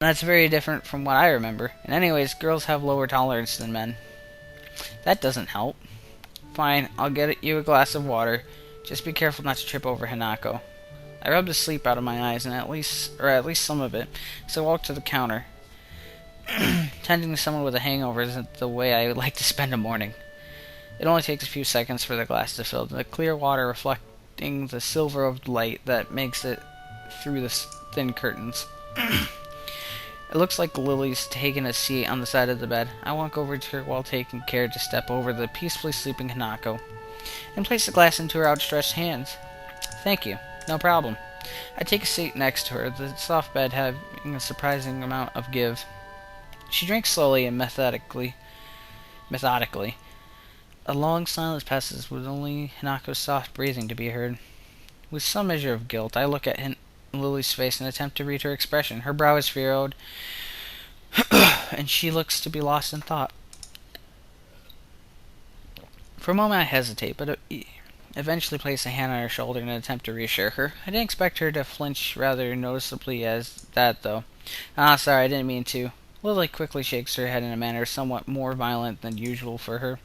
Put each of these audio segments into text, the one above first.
That's very different from what I remember. And anyways, girls have lower tolerance than men. That doesn't help. Fine, I'll get you a glass of water. Just be careful not to trip over Hanako. I rubbed the sleep out of my eyes, and at least some of it, so I walked to the counter. Tending to someone with a hangover isn't the way I would like to spend a morning. It only takes a few seconds for the glass to fill, the clear water reflecting the silver of light that makes it through the thin curtains. It looks like Lily's taking a seat on the side of the bed. I walk over to her while taking care to step over the peacefully sleeping Hanako and place the glass into her outstretched hands. Thank you. No problem. I take a seat next to her, the soft bed having a surprising amount of give. She drinks slowly and methodically. A long silence passes with only Hanako's soft breathing to be heard. With some measure of guilt, I look at Lily's face and attempt to read her expression. Her brow is furrowed, and she looks to be lost in thought. For a moment I hesitate, but eventually place a hand on her shoulder in an attempt to reassure her. I didn't expect her to flinch rather noticeably as that, though. Ah, sorry, I didn't mean to. Lily quickly shakes her head in a manner somewhat more violent than usual for her.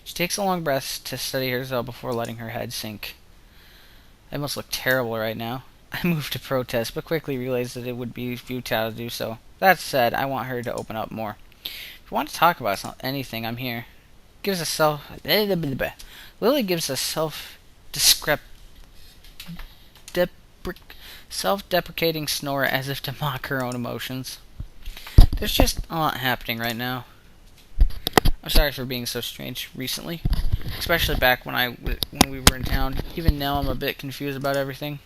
She takes a long breath to steady herself before letting her head sink. I must look terrible right now. I move to protest, but quickly realize that it would be futile to do so. That said, I want her to open up more. If you want to talk about anything, I'm here. Gives a Lily gives a self-deprecating snore as if to mock her own emotions. There's just a lot happening right now. I'm sorry for being so strange recently, especially back when we were in town. Even now I'm a bit confused about everything.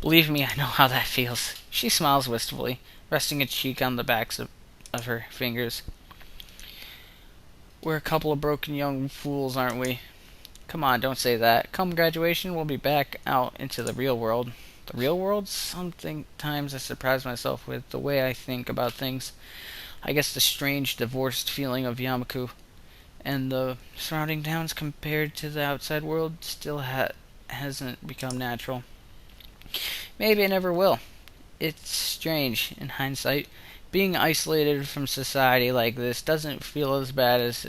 Believe me, I know how that feels. She smiles wistfully, resting a cheek on the backs of her fingers. We're a couple of broken young fools, aren't we? Come on, don't say that. Come graduation, we'll be back out into the real world. The real world? Sometimes I surprise myself with the way I think about things. I guess the strange, divorced feeling of Yamaku and the surrounding towns compared to the outside world still hasn't become natural. Maybe it never will. It's strange, in hindsight. Being isolated from society like this doesn't feel as bad as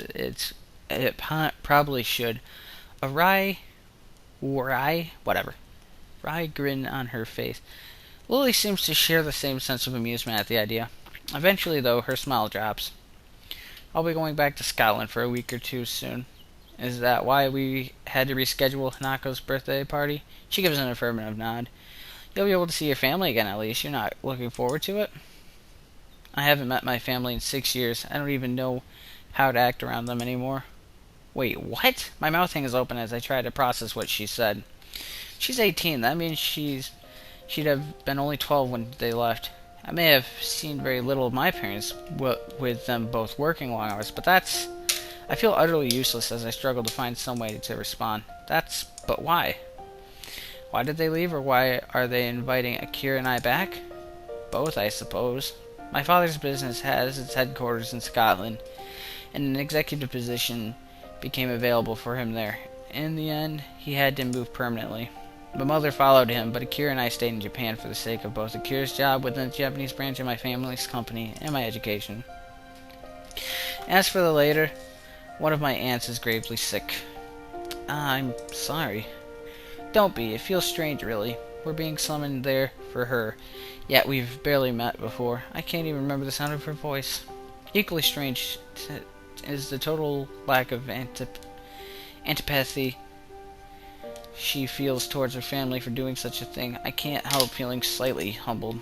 it probably should. A whatever. Wry grin on her face. Lily seems to share the same sense of amusement at the idea. Eventually, though, her smile drops. I'll be going back to Scotland for a week or two soon. Is that why we had to reschedule Hanako's birthday party? She gives an affirmative nod. You'll be able to see your family again, at least. You're not looking forward to it? I haven't met my family in 6 years. I don't even know how to act around them anymore. Wait, what? My mouth hangs open as I try to process what she said. She's 18. That means she'd have been only 12 when they left. I may have seen very little of my parents with them both working long hours, but I feel utterly useless as I struggle to find some way to respond. But why? Why did they leave, or why are they inviting Akira and I back? Both, I suppose. My father's business has its headquarters in Scotland, and an executive position became available for him there. In the end, he had to move permanently. My mother followed him, but Akira and I stayed in Japan for the sake of both Akira's job within the Japanese branch of my family's company and my education. As for the later, one of my aunts is gravely sick. I'm sorry. Don't be. It feels strange, really. We're being summoned there for her, yet we've barely met before. I can't even remember the sound of her voice. Equally strange is the total lack of antipathy she feels towards her family for doing such a thing. I can't help feeling slightly humbled.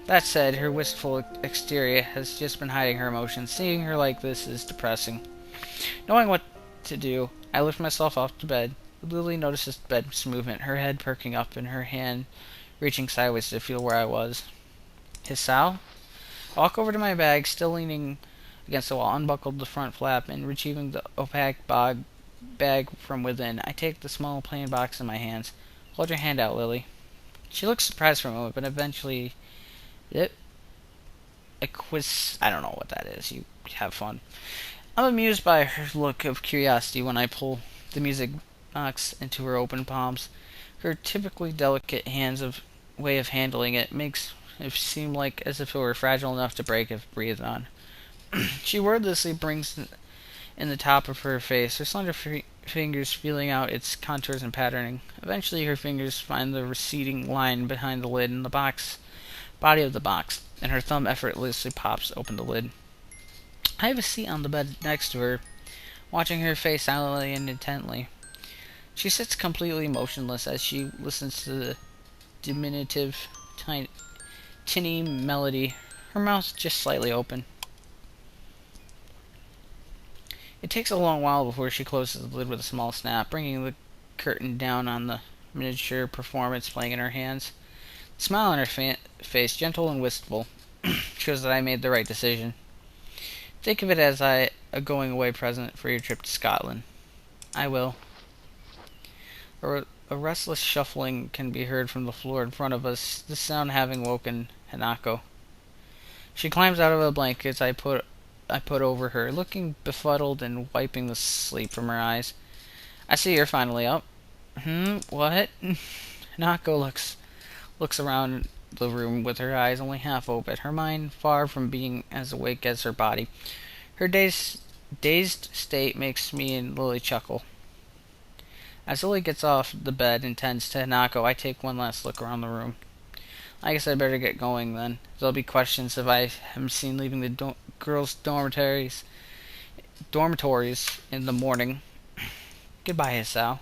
That said, her wistful exterior has just been hiding her emotions. Seeing her like this is depressing. Knowing what to do, I lift myself off to bed. Lily notices the bed's movement, her head perking up and her hand reaching sideways to feel where I was. Hisao? I walk over to my bag, still leaning against the wall, unbuckled the front flap, and retrieving the opaque bag from within. I take the small plain box in my hands. Hold your hand out, Lily. She looks surprised for a moment, but eventually I don't know what that is. You have fun. I'm amused by her look of curiosity when I pull the music box into her open palms. Her typically delicate way of handling it makes It seemed like as if it were fragile enough to break if breathed on. She wordlessly brings in the top of her face, her slender fingers feeling out its contours and patterning. Eventually, her fingers find the receding line behind the lid and the body of the box, and her thumb effortlessly pops open the lid. I have a seat on the bed next to her, watching her face silently and intently. She sits completely motionless as she listens to the diminutive, tinny melody, her mouth just slightly open. It takes a long while before she closes the lid with a small snap, bringing the curtain down on the miniature performance playing in her hands. The smile on her face, gentle and wistful, shows that I made the right decision. Think of it as a going away present for your trip to Scotland. I will. A restless shuffling can be heard from the floor in front of us, the sound having woken Hanako. She climbs out of the blankets I put over her, looking befuddled and wiping the sleep from her eyes. I see you're finally up. What? Hanako looks around the room with her eyes only half open, her mind far from being as awake as her body. Her dazed state makes me and Lily chuckle. As Lily gets off the bed and tends to Hanako, I take one last look around the room. I guess I'd better get going then. There'll be questions if I am seen leaving the girls' dormitories in the morning. Goodbye, Hisao.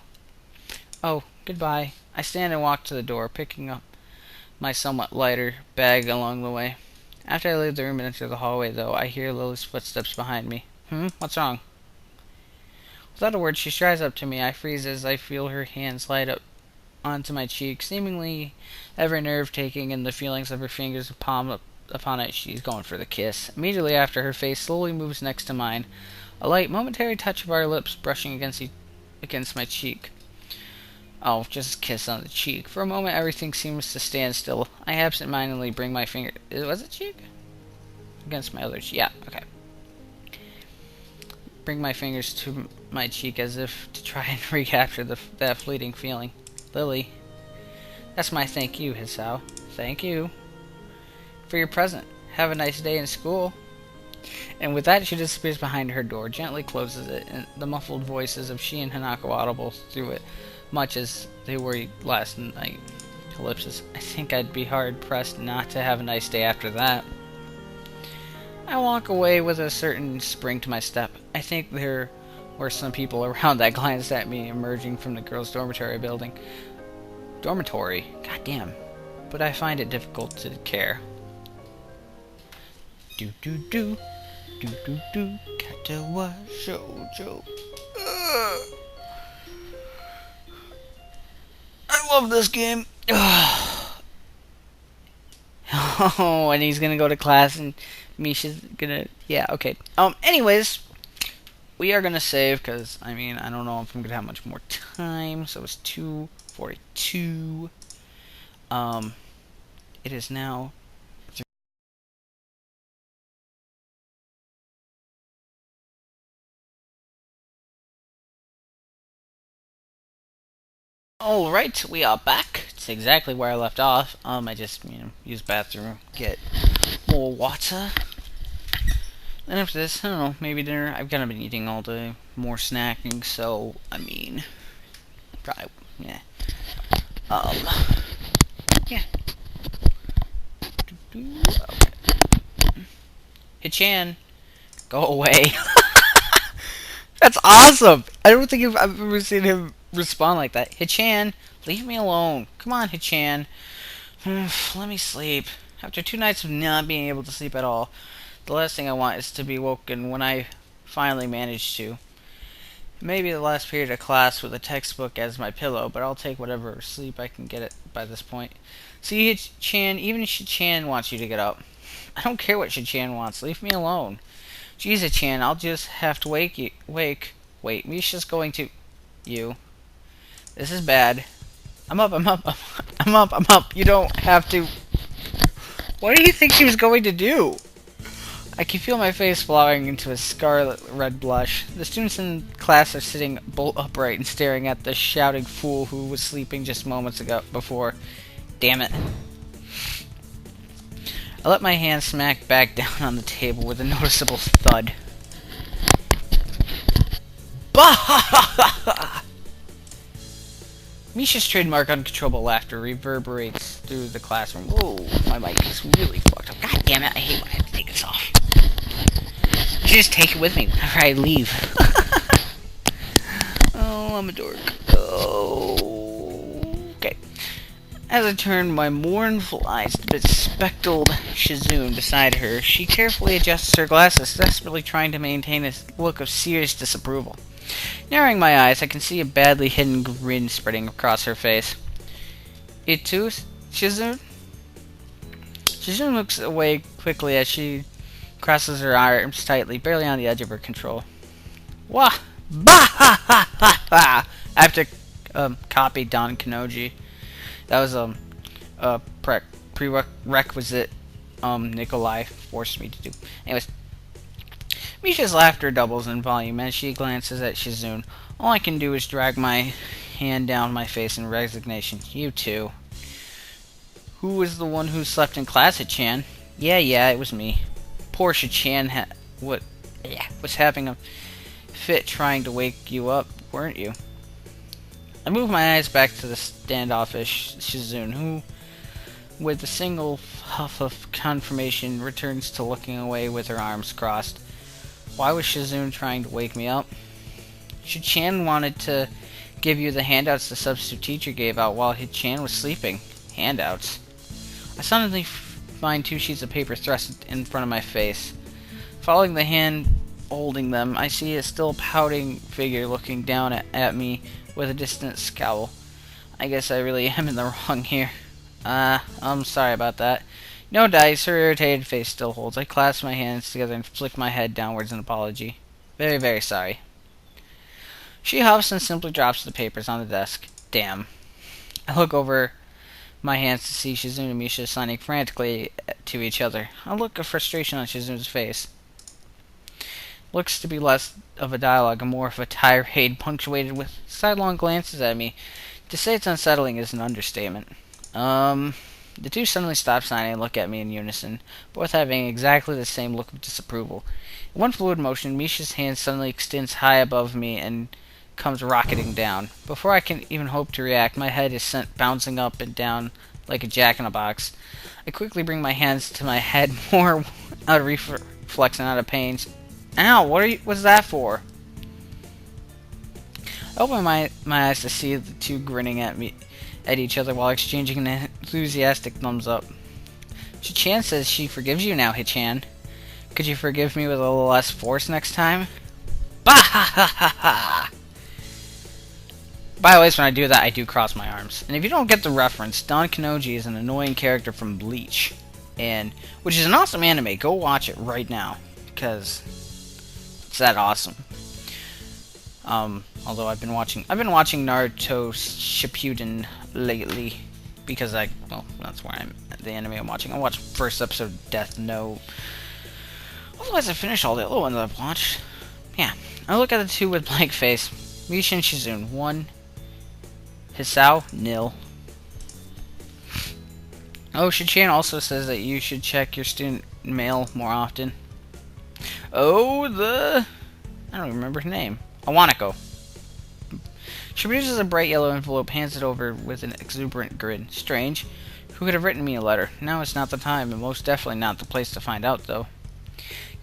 Oh, goodbye. I stand and walk to the door, picking up my somewhat lighter bag along the way. After I leave the room and enter the hallway, though, I hear Lily's footsteps behind me. What's wrong? Without a word, she strides up to me. I freeze as I feel her hand slide up onto my cheek, seemingly every nerve taking in the feelings of her fingers palm up upon it. She's going for the kiss. Immediately after, her face slowly moves next to mine, a light, momentary touch of our lips brushing against my cheek. Oh, just a kiss on the cheek. For a moment, everything seems to stand still. I absent-mindedly bring my finger... Was it cheek? Against my other cheek. Yeah, okay. Bring my fingers to my cheek as if to try and recapture that fleeting feeling. Lily. That's my thank you, Hisao. Thank you for your present. Have a nice day in school. And with that, she disappears behind her door, gently closes it, and the muffled voices of she and Hanako audible through it, much as they were last night. Ellipsis. I think I'd be hard-pressed not to have a nice day after that. I walk away with a certain spring to my step. I think there were some people around that glanced at me emerging from the girls' dormitory building. Dormitory? Goddamn. But I find it difficult to care. Do-do-do. Do-do-do. Katawa Shoujo. I love this game. Oh, and he's gonna go to class and Misha's gonna... Yeah, okay. Anyways, we are gonna save, because, I mean, I don't know if I'm gonna have much more time, so it's 2:42. It is now... Alright, we are back. It's exactly where I left off. I just, use bathroom, get more water. And after this, I don't know, maybe dinner. I've kind of been eating all day, more snacking, so, I mean, probably, yeah. Yeah. Okay. Hichan, go away. That's awesome! I don't think I've ever seen him respond like that. Hichan, leave me alone. Come on, Hichan. Let me sleep. After 2 nights of not being able to sleep at all, the last thing I want is to be woken when I finally manage to. Maybe the last period of class with a textbook as my pillow, but I'll take whatever sleep I can get it by this point. See, Hichan, even Hichan wants you to get up. I don't care what Hichan wants. Leave me alone. Jeez, Hichan, I'll just have to wake. Wait, Misha's going to... You. This is bad. I'm up. I'm up. You don't have to... What do you think he was going to do? I can feel my face flowering into a scarlet red blush. The students in class are sitting bolt upright and staring at the shouting fool who was sleeping just moments before. Damn it. I let my hand smack back down on the table with a noticeable thud. Bah! Misha's trademark uncontrollable laughter reverberates through the classroom. Whoa, my mic is really fucked up. God damn it, I hate when I have to take this off. I should just take it with me whenever I leave. Oh, I'm a dork. Oh, okay. As I turned my mournful eyes to bespectacled Shizune beside her, she carefully adjusts her glasses, desperately trying to maintain a look of serious disapproval. Narrowing my eyes, I can see a badly hidden grin spreading across her face. It too, Shizune? Shizune looks away quickly as she crosses her arms tightly, barely on the edge of her control. Wah! Bah ha ha ha ha! I have to copy Don Kanoji. That was a prerequisite Nikolai forced me to do. Anyways, Misha's laughter doubles in volume as she glances at Shizune. All I can do is drag my hand down my face in resignation. You too. Who was the one who slept in class at Chan? Yeah, it was me. Poor Chan was having a fit trying to wake you up, weren't you? I move my eyes back to the standoffish Shizune, who, with a single huff of confirmation, returns to looking away with her arms crossed. Why was Shizune trying to wake me up? Chan wanted to give you the handouts the substitute teacher gave out while Chan was sleeping. Handouts? I suddenly find 2 sheets of paper thrust in front of my face. Following the hand holding them, I see a still pouting figure looking down at me with a distant scowl. I guess I really am in the wrong here. I'm sorry about that. No dice, her irritated face still holds. I clasp my hands together and flick my head downwards in apology. Very, very sorry. She huffs and simply drops the papers on the desk. Damn. I look over my hands to see Shizune and Misha signing frantically to each other. A look of frustration on Shizune's face. Looks to be less of a dialogue and more of a tirade punctuated with sidelong glances at me. To say it's unsettling is an understatement. The 2 suddenly stop signing and look at me in unison, both having exactly the same look of disapproval. In one fluid motion, Misha's hand suddenly extends high above me and comes rocketing down. Before I can even hope to react, my head is sent bouncing up and down like a jack-in-a-box. I quickly bring my hands to my head, more out of reflex and out of pain. Ow, what's that for? I open my eyes to see the 2 grinning at each other while exchanging an enthusiastic thumbs up. Chan says she forgives you now, Hichan. Could you forgive me with a little less force next time? Bah ha ha ha ha! By the way, when I do that, I do cross my arms. And if you don't get the reference, Don Kanoji is an annoying character from Bleach, which is an awesome anime. Go watch it right now, because it's that awesome. Although I've been watching Naruto Shippuden lately because that's where I'm at the anime I'm watching. I watched first episode of Death Note. Otherwise, I finished all the other ones I've watched. Yeah, I look at the 2 with blank face. Misha and Shizune 1, Hisao 0. Oh, Chan also says that you should check your student mail more often. Oh, I don't remember her name. Awanako. She produces a bright yellow envelope, hands it over with an exuberant grin. Strange. Who could have written me a letter? Now is not the time, and most definitely not the place to find out, though.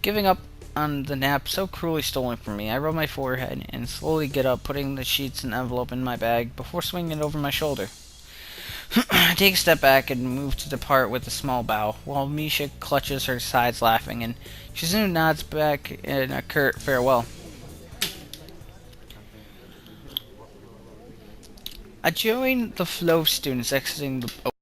Giving up on the nap so cruelly stolen from me, I rub my forehead and slowly get up, putting the sheets and envelope in my bag before swinging it over my shoulder. I take a step back and move to depart with a small bow, while Misha clutches her sides laughing, and Shizune nods back in a curt farewell. I join the flow students exiting the